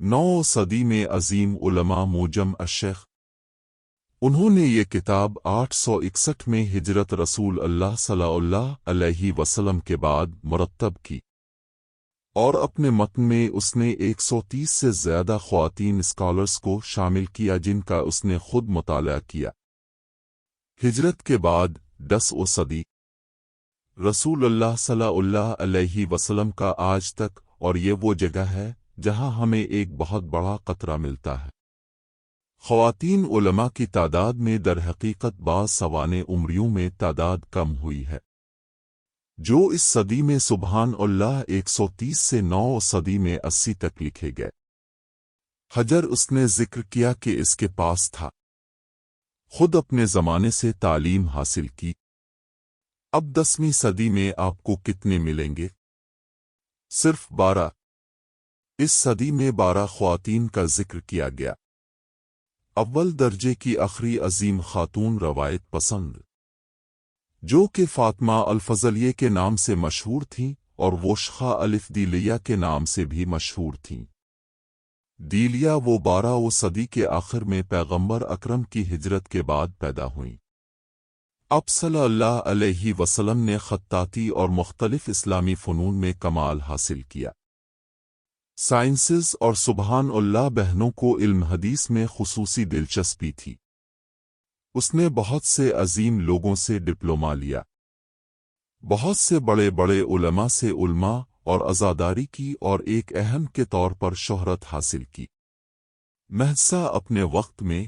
9 صدی میں عظیم علماء موجم الشیخ، انہوں نے یہ کتاب 861 میں ہجرت رسول اللہ صلی اللہ علیہ وسلم کے بعد مرتب کی، اور اپنے متن میں اس نے 130 سے زیادہ خواتین اسکالرز کو شامل کیا جن کا اس نے خود مطالعہ کیا۔ ہجرت کے بعد 10 صدی رسول اللہ صلی اللہ علیہ وسلم کا آج تک، اور یہ وہ جگہ ہے جہاں ہمیں ایک بہت بڑا قطرہ ملتا ہے۔ خواتین علماء کی تعداد میں در حقیقت بعض سوانح عمریوں میں تعداد کم ہوئی ہے، جو اس صدی میں سبحان اللہ 130 سے 9 صدی میں 80 تک لکھے گئے۔ حجر اس نے ذکر کیا کہ اس کے پاس تھا، خود اپنے زمانے سے تعلیم حاصل کی۔ اب 10ویں صدی میں آپ کو کتنے ملیں گے؟ صرف 12۔ اس صدی میں 12 خواتین کا ذکر کیا گیا۔ اول درجے کی آخری عظیم خاتون روایت پسند، جو کہ فاطمہ الفضلیہ کے نام سے مشہور تھیں، اور وہ شخا الف دیلیہ کے نام سے بھی مشہور تھیں۔ دیلیہ وہ 12 صدی کے آخر میں پیغمبر اکرم کی ہجرت کے بعد پیدا ہوئیں۔ اب صلی اللہ علیہ وسلم نے خطاطی اور مختلف اسلامی فنون میں کمال حاصل کیا۔ سائنسز اور سبحان اللہ بہنوں کو علم حدیث میں خصوصی دلچسپی تھی۔ اس نے بہت سے عظیم لوگوں سے ڈپلومہ لیا، بہت سے بڑے بڑے علماء سے علماء اور عزاداری کی، اور ایک اہم کے طور پر شہرت حاصل کی۔ مہسا اپنے وقت میں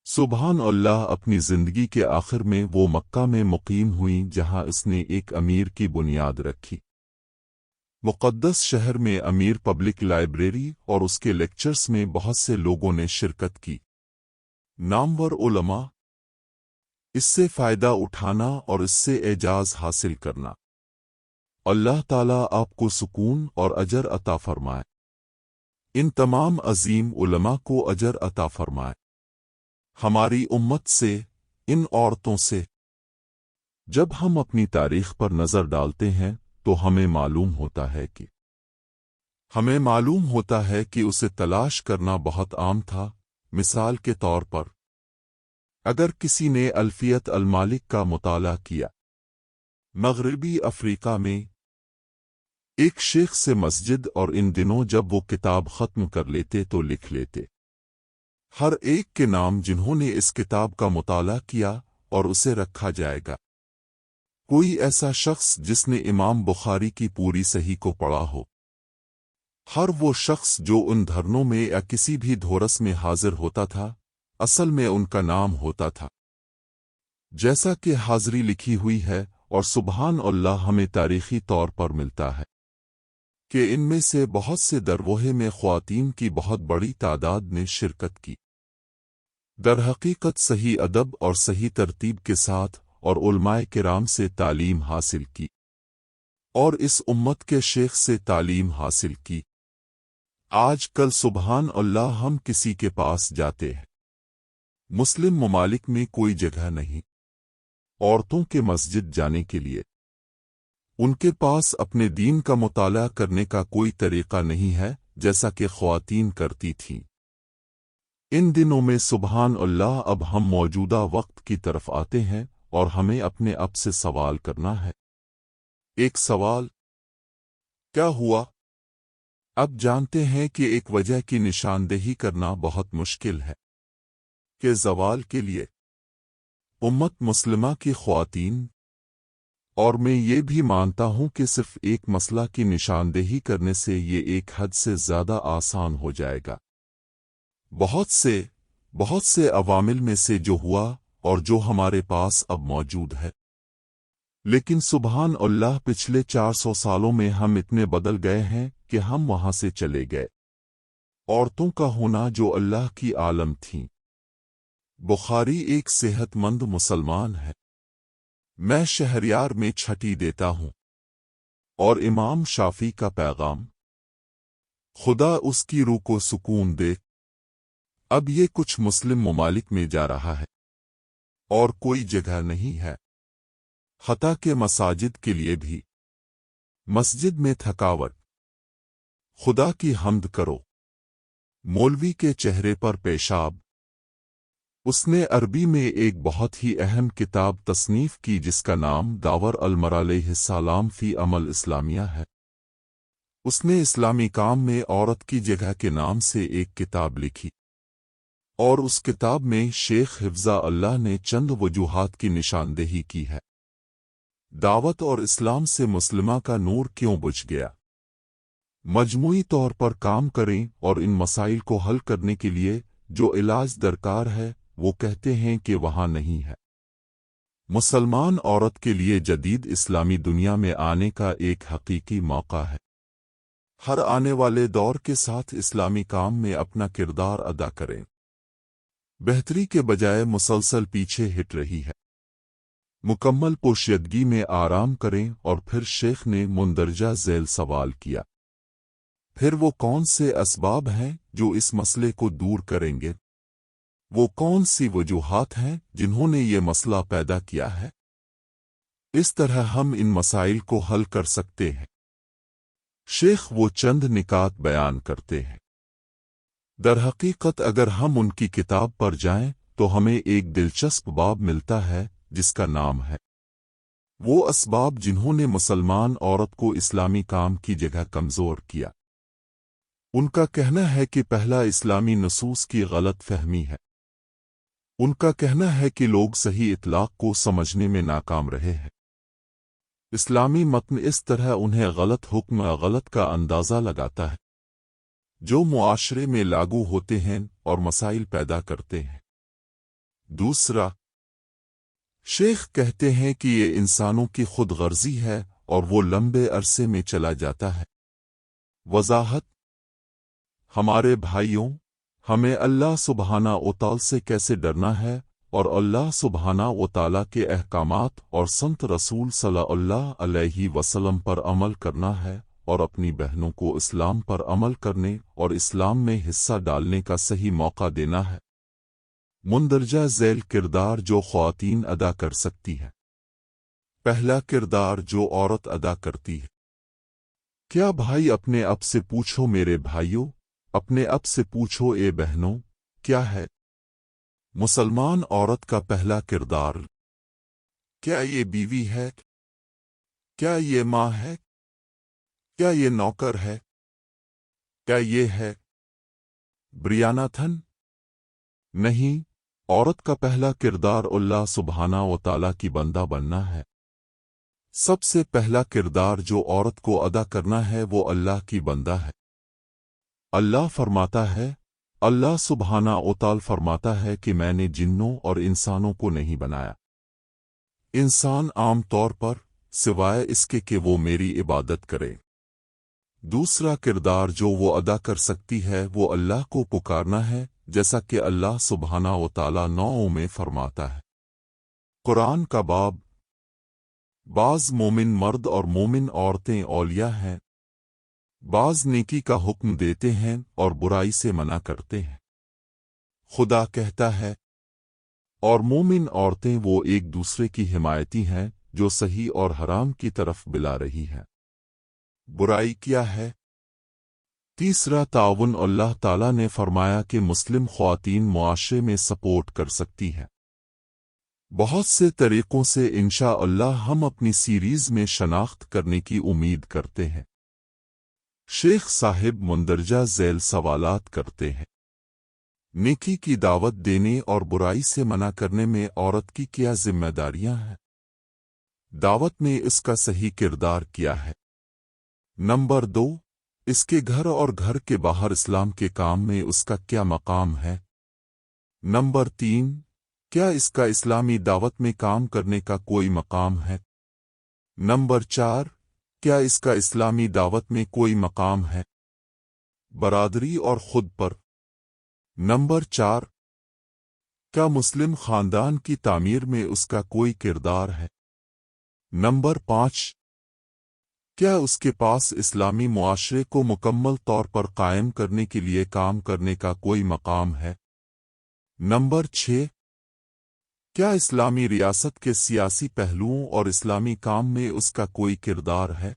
سبحان اللہ اپنی زندگی کے آخر میں وہ مکہ میں مقیم ہوئیں جہاں اس نے ایک امیر کی بنیاد رکھی۔ مقدس شہر میں امیر پبلک لائبریری اور اس کے لیکچرز میں بہت سے لوگوں نے شرکت کی۔ نامور علماء، اس سے فائدہ اٹھانا اور اس سے اعجاز حاصل کرنا۔ اللہ تعالیٰ آپ کو سکون اور اجر عطا فرمائے۔ ان تمام عظیم علماء کو اجر عطا فرمائے۔ ہماری امت سے، ان عورتوں سے جب ہم اپنی تاریخ پر نظر ڈالتے ہیں تو ہمیں معلوم ہوتا ہے کہ اسے تلاش کرنا بہت عام تھا۔ مثال کے طور پر اگر کسی نے الفیت المالک کا مطالعہ کیا، مغربی افریقہ میں ایک شیخ سے مسجد، اور ان دنوں جب وہ کتاب ختم کر لیتے تو لکھ لیتے ہر ایک کے نام جنہوں نے اس کتاب کا مطالعہ کیا، اور اسے رکھا جائے گا۔ کوئی ایسا شخص جس نے امام بخاری کی پوری صحیح کو پڑھا ہو، ہر وہ شخص جو ان دھرنوں میں یا کسی بھی دھورس میں حاضر ہوتا تھا، اصل میں ان کا نام ہوتا تھا۔ جیسا کہ حاضری لکھی ہوئی ہے، اور سبحان اللہ ہمیں تاریخی طور پر ملتا ہے کہ ان میں سے بہت سے دروہے میں خواتین کی بہت بڑی تعداد نے شرکت کی، در حقیقت صحیح ادب اور صحیح ترتیب کے ساتھ، اور علماء کرام سے تعلیم حاصل کی، اور اس امت کے شیخ سے تعلیم حاصل کی۔ آج کل سبحان اللہ ہم کسی کے پاس جاتے ہیں، مسلم ممالک میں کوئی جگہ نہیں عورتوں کے مسجد جانے کے لیے۔ ان کے پاس اپنے دین کا مطالعہ کرنے کا کوئی طریقہ نہیں ہے جیسا کہ خواتین کرتی تھیں۔ ان دنوں میں سبحان اللہ اب ہم موجودہ وقت کی طرف آتے ہیں، اور ہمیں اپنے اب سے سوال کرنا ہے۔ ایک سوال: کیا ہوا؟ اب جانتے ہیں کہ ایک وجہ کی نشاندہی کرنا بہت مشکل ہے کہ زوال کے لیے امت مسلمہ کی خواتین، اور میں یہ بھی مانتا ہوں کہ صرف ایک مسئلہ کی نشاندہی کرنے سے یہ ایک حد سے زیادہ آسان ہو جائے گا۔ بہت سے عوامل میں سے جو ہوا اور جو ہمارے پاس اب موجود ہے، لیکن سبحان اللہ پچھلے 400 سالوں میں ہم اتنے بدل گئے ہیں کہ ہم وہاں سے چلے گئے۔ عورتوں کا ہونا جو اللہ کی عالم تھیں۔ بخاری ایک صحت مند مسلمان ہے۔ میں شہریار میں چھٹی دیتا ہوں، اور امام شافعی کا پیغام: خدا اس کی روح کو سکون دے۔ اب یہ کچھ مسلم ممالک میں جا رہا ہے، اور کوئی جگہ نہیں ہے، حتیٰ کہ مساجد کے لیے بھی۔ مسجد میں تھکاوٹ، خدا کی حمد کرو۔ مولوی کے چہرے پر پیشاب۔ اس نے عربی میں ایک بہت ہی اہم کتاب تصنیف کی جس کا نام داور المر علیہ السلام فی عمل اسلامیہ ہے۔ اس نے اسلامی کام میں عورت کی جگہ کے نام سے ایک کتاب لکھی، اور اس کتاب میں شیخ حفظہ اللہ نے چند وجوہات کی نشاندہی کی ہے۔ دعوت اور اسلام سے مسلمہ کا نور کیوں بجھ گیا؟ مجموعی طور پر کام کریں، اور ان مسائل کو حل کرنے کے لیے جو علاج درکار ہے وہ کہتے ہیں کہ وہاں نہیں ہے۔ مسلمان عورت کے لیے جدید اسلامی دنیا میں آنے کا ایک حقیقی موقع ہے۔ ہر آنے والے دور کے ساتھ اسلامی کام میں اپنا کردار ادا کریں، بہتری کے بجائے مسلسل پیچھے ہٹ رہی ہے۔ مکمل پوشیدگی میں آرام کریں۔ اور پھر شیخ نے مندرجہ ذیل سوال کیا: پھر وہ کون سے اسباب ہیں جو اس مسئلے کو دور کریں گے؟ وہ کون سی وجوہات ہیں جنہوں نے یہ مسئلہ پیدا کیا ہے؟ اس طرح ہم ان مسائل کو حل کر سکتے ہیں۔ شیخ وہ چند نکات بیان کرتے ہیں۔ در حقیقت اگر ہم ان کی کتاب پر جائیں تو ہمیں ایک دلچسپ باب ملتا ہے جس کا نام ہے وہ اسباب جنہوں نے مسلمان عورت کو اسلامی کام کی جگہ کمزور کیا۔ ان کا کہنا ہے کہ پہلا اسلامی نصوص کی غلط فہمی ہے۔ ان کا کہنا ہے کہ لوگ صحیح اطلاق کو سمجھنے میں ناکام رہے ہیں۔ اسلامی متن اس طرح انہیں غلط حکم غلط کا اندازہ لگاتا ہے جو معاشرے میں لاگو ہوتے ہیں اور مسائل پیدا کرتے ہیں۔ دوسرا، شیخ کہتے ہیں کہ یہ انسانوں کی خود غرضی ہے اور وہ لمبے عرصے میں چلا جاتا ہے۔ وضاحت: ہمارے بھائیوں، ہمیں اللہ سبحانہ و تعالی سے کیسے ڈرنا ہے اور اللہ سبحانہ و تعالی کے احکامات اور سنت رسول صلی اللہ علیہ وسلم پر عمل کرنا ہے، اور اپنی بہنوں کو اسلام پر عمل کرنے اور اسلام میں حصہ ڈالنے کا صحیح موقع دینا ہے۔ مندرجہ ذیل کردار جو خواتین ادا کر سکتی ہیں۔ پہلا کردار جو عورت ادا کرتی ہے۔ کیا بھائی اپنے اب سے پوچھو میرے بھائیوں، اپنے اب سے پوچھو اے بہنوں، کیا ہے مسلمان عورت کا پہلا کردار؟ کیا یہ بیوی ہے؟ کیا یہ ماں ہے؟ کیا یہ نوکر ہے؟ کیا یہ ہے بریاناتھن؟ نہیں، عورت کا پہلا کردار اللہ سبحانہ و تعالیٰ کی بندہ بننا ہے۔ سب سے پہلا کردار جو عورت کو ادا کرنا ہے وہ اللہ کی بندہ ہے۔ اللہ فرماتا ہے، اللہ سبحانہ و تعالیٰ فرماتا ہے کہ میں نے جنوں اور انسانوں کو نہیں بنایا۔ انسان عام طور پر سوائے اس کے کہ وہ میری عبادت کرے۔ دوسرا کردار جو وہ ادا کر سکتی ہے وہ اللہ کو پکارنا ہے، جیسا کہ اللہ سبحانہ و تعالیٰ 9 میں فرماتا ہے۔ قرآن کا باب، بعض مومن مرد اور مومن عورتیں اولیاء ہیں، بعض نیکی کا حکم دیتے ہیں اور برائی سے منع کرتے ہیں۔ خدا کہتا ہے، اور مومن عورتیں وہ ایک دوسرے کی حمایتی ہیں جو صحیح اور حرام کی طرف بلا رہی ہیں۔ برائی کیا ہے؟ تیسرا تعاون، اللہ تعالیٰ نے فرمایا کہ مسلم خواتین معاشرے میں سپورٹ کر سکتی ہیں۔ بہت سے طریقوں سے انشاءاللہ ہم اپنی سیریز میں شناخت کرنے کی امید کرتے ہیں۔ شیخ صاحب مندرجہ ذیل سوالات کرتے ہیں۔ نیکی کی دعوت دینے اور برائی سے منع کرنے میں عورت کی کیا ذمہ داریاں ہیں؟ دعوت میں اس کا صحیح کردار کیا ہے؟ نمبر 2، اس کے گھر اور گھر کے باہر اسلام کے کام میں اس کا کیا مقام ہے؟ نمبر 3، کیا اس کا اسلامی دعوت میں کام کرنے کا کوئی مقام ہے؟ نمبر 4، کیا اس کا اسلامی دعوت میں کوئی مقام ہے؟ برادری اور خود پر۔ نمبر 4، کیا مسلم خاندان کی تعمیر میں اس کا کوئی کردار ہے؟ نمبر 5، کیا اس کے پاس اسلامی معاشرے کو مکمل طور پر قائم کرنے کے لیے کام کرنے کا کوئی مقام ہے؟ نمبر 6، کیا اسلامی ریاست کے سیاسی پہلوؤں اور اسلامی کام میں اس کا کوئی کردار ہے؟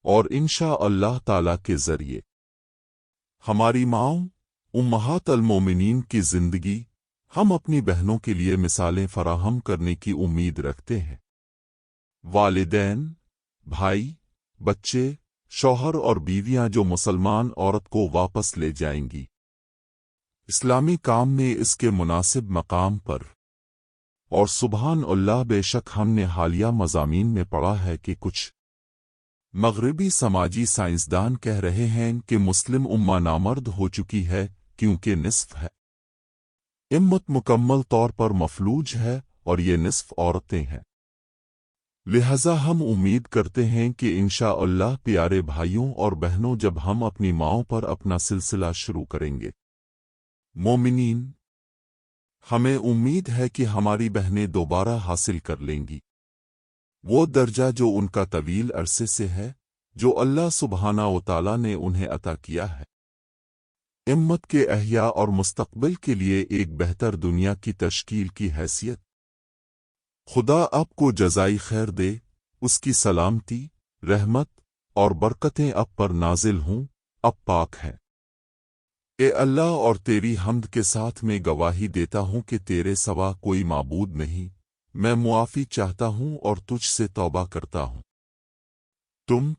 اور انشاءاللہ تعالیٰ کے ذریعے ہماری ماؤں امہات المومنین کی زندگی ہم اپنی بہنوں کے لیے مثالیں فراہم کرنے کی امید رکھتے ہیں۔ والدین، بھائی، بچے، شوہر اور بیویاں جو مسلمان عورت کو واپس لے جائیں گی اسلامی کام میں اس کے مناسب مقام پر۔ اور سبحان اللہ، بے شک ہم نے حالیہ مضامین میں پڑھا ہے کہ کچھ مغربی سماجی سائنسدان کہہ رہے ہیں کہ مسلم امہ نامرد ہو چکی ہے کیونکہ نصف ہے امت مکمل طور پر مفلوج ہے اور یہ نصف عورتیں ہیں۔ لہذا ہم امید کرتے ہیں کہ انشاءاللہ پیارے بھائیوں اور بہنوں، جب ہم اپنی ماؤں پر اپنا سلسلہ شروع کریں گے مومنین، ہمیں امید ہے کہ ہماری بہنیں دوبارہ حاصل کر لیں گی وہ درجہ جو ان کا طویل عرصے سے ہے، جو اللہ سبحانہ و تعالیٰ نے انہیں عطا کیا ہے، امت کے احیاء اور مستقبل کے لیے ایک بہتر دنیا کی تشکیل کی حیثیت۔ خدا آپ کو جزائی خیر دے، اس کی سلامتی، رحمت اور برکتیں آپ پر نازل ہوں، اب پاک ہے۔ اے اللہ، اور تیری حمد کے ساتھ میں گواہی دیتا ہوں کہ تیرے سوا کوئی معبود نہیں، میں معافی چاہتا ہوں اور تجھ سے توبہ کرتا ہوں۔ تم